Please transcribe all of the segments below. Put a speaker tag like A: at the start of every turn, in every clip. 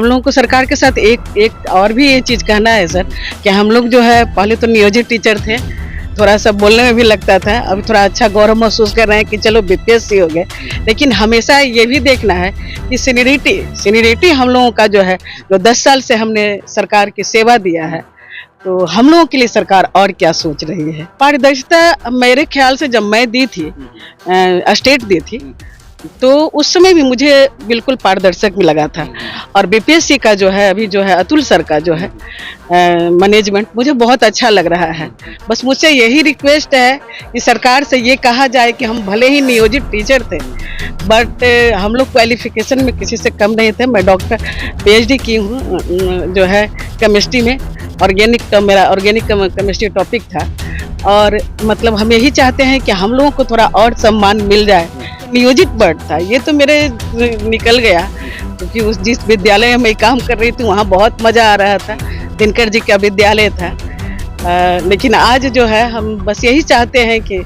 A: हम लोगों को सरकार के साथ एक और भी ये चीज़ कहना है सर कि हम लोग जो है पहले तो नियोजित टीचर थे, थोड़ा सा बोलने में भी लगता था, अभी थोड़ा अच्छा गौरव महसूस कर रहे हैं कि चलो बीपीएससी हो गए। लेकिन हमेशा ये भी देखना है कि सीनियरिटी हम लोगों का जो है, जो 10 साल से हमने सरकार की सेवा दिया है, तो हम लोगों के लिए सरकार और क्या सोच रही है। पारदर्शिता मेरे ख्याल से जब मैं दी थी, स्टेट दी थी, तो उस समय भी मुझे बिल्कुल पारदर्शक भी लगा था। और बीपीएससी का जो है अभी जो है अतुल सर का जो है मैनेजमेंट मुझे बहुत अच्छा लग रहा है। बस मुझसे यही रिक्वेस्ट है कि सरकार से ये कहा जाए कि हम भले ही नियोजित टीचर थे, बट हम लोग क्वालिफिकेशन में किसी से कम नहीं थे। मैं डॉक्टर पीएचडी की हूँ जो है केमिस्ट्री में, मेरा ऑर्गेनिक केमिस्ट्री टॉपिक था। और मतलब हम यही चाहते हैं कि हम लोगों को थोड़ा और सम्मान मिल जाए। नियोजित वर्ड था ये, तो मेरे निकल गया, क्योंकि उस जिस विद्यालय में मैं काम कर रही थी वहाँ बहुत मज़ा आ रहा था। दिनकर जी का विद्यालय था। लेकिन आज जो है हम बस यही चाहते हैं कि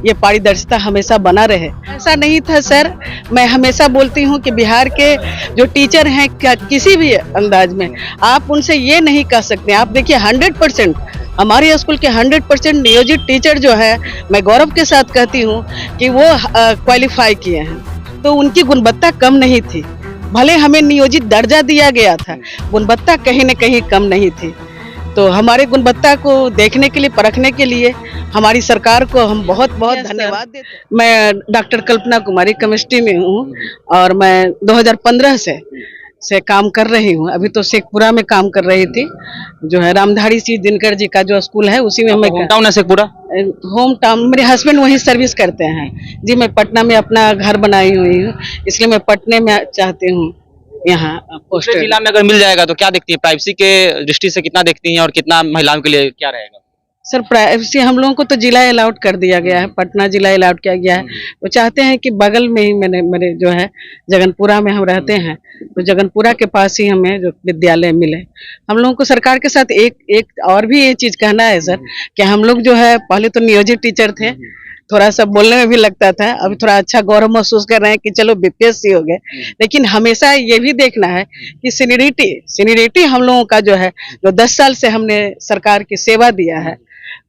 A: ये पारदर्शिता हमेशा बना रहे। ऐसा नहीं था सर, मैं हमेशा बोलती हूँ कि बिहार के जो टीचर हैं किसी भी अंदाज में आप उनसे ये नहीं कह सकते। आप देखिए 100% हमारे स्कूल के 100% नियोजित टीचर जो है, मैं गौरव के साथ कहती हूँ कि वो क्वालिफाई किए हैं, तो उनकी गुणवत्ता कम नहीं थी। भले हमें नियोजित दर्जा दिया गया था, गुणवत्ता कहीं न कहीं कम नहीं थी। तो हमारे गुणवत्ता को देखने के लिए, परखने के लिए हमारी सरकार को हम बहुत बहुत धन्यवाद देते हैं। मैं डॉक्टर कल्पना कुमारी केमिस्ट्री में हूँ और मैं 2015 से काम कर रही हूँ। अभी तो शेखपुरा में काम कर रही थी, जो है रामधारी सिंह दिनकर जी का जो स्कूल है उसी में। मैं
B: होम टाउन है शेखपुरा?
A: होम टाउन, मेरे हस्बैंड वहीं सर्विस करते हैं जी। मैं पटना में अपना घर बनाई हुई हूँ, इसलिए मैं पटने में चाहती हूँ यहाँ पोस्ट।
B: जिला में अगर मिल जाएगा तो क्या देखती है, प्राइवेसी के दृष्टि से कितना देखती हैं और कितना महिलाओं के लिए क्या रहेगा?
A: सर प्राइवेसी हम लोगों को तो जिला अलाउड कर दिया गया है, पटना जिला अलाउड किया गया है। वो चाहते हैं कि बगल में ही मेरे जो है जगनपुरा में हम रहते हैं, तो जगनपुरा के पास ही हमें जो विद्यालय मिले। हम लोगों को सरकार के साथ एक और भी ये चीज़ कहना है सर कि हम लोग जो है पहले तो नियोजित टीचर थे, थोड़ा सा बोलने में भी लगता था, अभी थोड़ा अच्छा गौरव महसूस कर रहे हैं कि चलो बीपीएससी हो गए। लेकिन हमेशा ये भी देखना है कि सीनियरिटी हम लोगों का जो है, जो 10 साल से हमने सरकार की सेवा दिया है,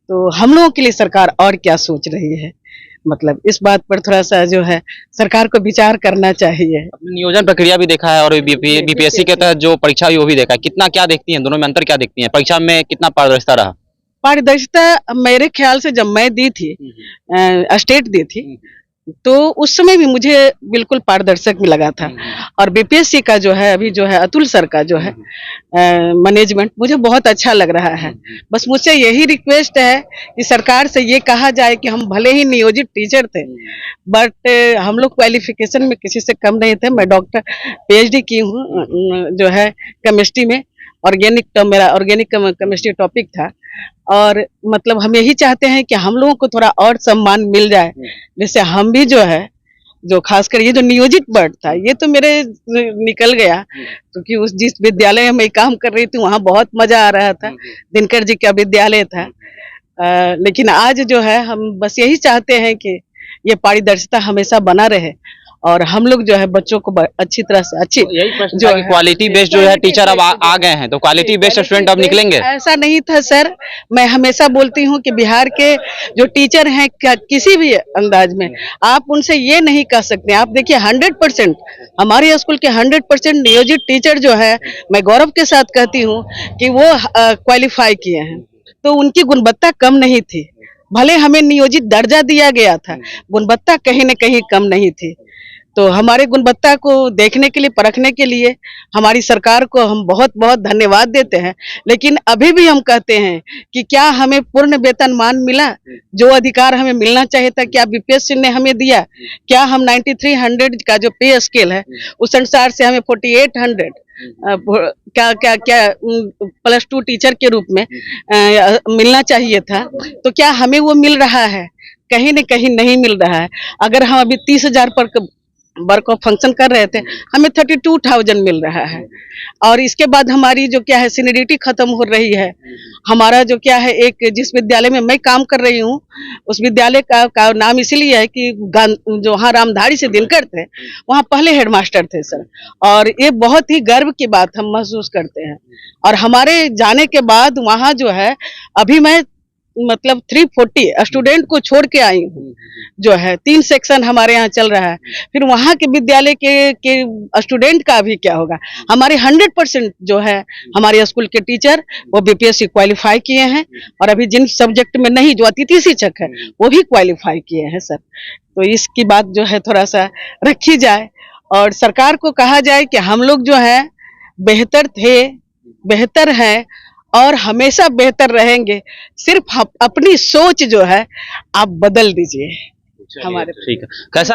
A: तो हम लोगों के लिए सरकार और क्या सोच रही है। मतलब इस बात पर थोड़ा सा जो है सरकार को विचार करना चाहिए।
B: नियोजन प्रक्रिया भी देखा है और बीपीएससी के तहत जो परीक्षा हुई वो भी देखा है, कितना क्या देखती हैं, दोनों में अंतर क्या देखती हैं? परीक्षा में कितना पारदर्शिता रहा?
A: पारदर्शिता मेरे ख्याल से जब मैं दी थी, स्टेट दी थी, तो उस समय भी मुझे बिल्कुल पारदर्शक भी लगा था। और बीपीएससी का जो है अभी जो है अतुल सर का जो है मैनेजमेंट मुझे बहुत अच्छा लग रहा है। बस मुझसे यही रिक्वेस्ट है कि सरकार से ये कहा जाए कि हम भले ही नियोजित टीचर थे, बट हम लोग क्वालिफिकेशन में किसी से कम नहीं थे। मैं डॉक्टर पीएचडी की हूँ जो है केमिस्ट्री में, मेरा ऑर्गेनिक केमिस्ट्री टॉपिक था। और मतलब हम यही चाहते हैं कि हम लोगों को थोड़ा और सम्मान मिल जाए। जैसे हम भी जो है, जो खासकर ये जो नियोजित वर्ड था ये, तो मेरे निकल गया, क्योंकि उस जिस विद्यालय में मैं काम कर रही थी वहाँ बहुत मज़ा आ रहा था। दिनकर जी का विद्यालय था। लेकिन आज जो है हम बस यही चाहते हैं कि ये पारदर्शिता हमेशा बना रहे और हम लोग जो है बच्चों को अच्छी तरह से अच्छी
B: जो क्वालिटी बेस्ड जो है टीचर अब आ गए हैं, तो क्वालिटी बेस्ड स्टूडेंट अब निकलेंगे।
A: ऐसा नहीं था सर, मैं हमेशा बोलती हूँ कि बिहार के जो टीचर हैं किसी भी अंदाज में आप उनसे ये नहीं कह सकते। आप देखिए 100% हमारे स्कूल के 100% नियोजित टीचर जो है, मैं गौरव के साथ कहती हूँ कि वो क्वालिफाई किए हैं, तो उनकी गुणवत्ता कम नहीं थी। भले हमें नियोजित दर्जा दिया गया था, गुणवत्ता कहीं न कहीं कम नहीं थी। तो हमारे गुणवत्ता को देखने के लिए, परखने के लिए हमारी सरकार को हम बहुत बहुत धन्यवाद देते हैं। लेकिन अभी भी हम कहते हैं कि क्या हमें पूर्ण वेतनमान मिला? जो अधिकार हमें मिलना चाहिए था क्या बीपीएससी ने हमें दिया? क्या हम 9300 का जो पे स्केल है उस अनुसार से हमें 4800 क्या +2 टीचर के रूप में मिलना चाहिए था? तो क्या हमें वो मिल रहा है? कहीं न कहीं नहीं मिल रहा है। अगर हम अभी 30,000 पर वर्क ऑफ फंक्शन कर रहे थे, हमें 32,000 मिल रहा है। और इसके बाद हमारी जो क्या है सीनियरिटी खत्म हो रही है। हमारा जो क्या है एक जिस विद्यालय में मैं काम कर रही हूँ उस विद्यालय का नाम इसीलिए है कि जो वहाँ रामधारी से दिनकर थे वहाँ पहले हेडमास्टर थे सर। और ये बहुत ही गर्व की बात हम महसूस करते हैं। और हमारे जाने के बाद वहाँ जो है अभी मैं मतलब 340 स्टूडेंट को छोड़ के आई हूँ। जो है 3 सेक्शन हमारे यहाँ चल रहा है। फिर वहाँ के विद्यालय के स्टूडेंट का भी क्या होगा। हमारे 100% जो है हमारे स्कूल के टीचर वो बीपीएससी क्वालिफाई किए हैं। और अभी जिन सब्जेक्ट में नहीं जो अतिथि शिक्षक है वो भी क्वालिफाई किए हैं सर। तो इसकी बात जो है थोड़ा सा रखी जाए और सरकार को कहा जाए कि हम लोग जो है बेहतर थे, बेहतर हैं और हमेशा बेहतर रहेंगे। सिर्फ अपनी सोच जो है आप बदल दीजिए हमारे।
B: ठीक है, कैसा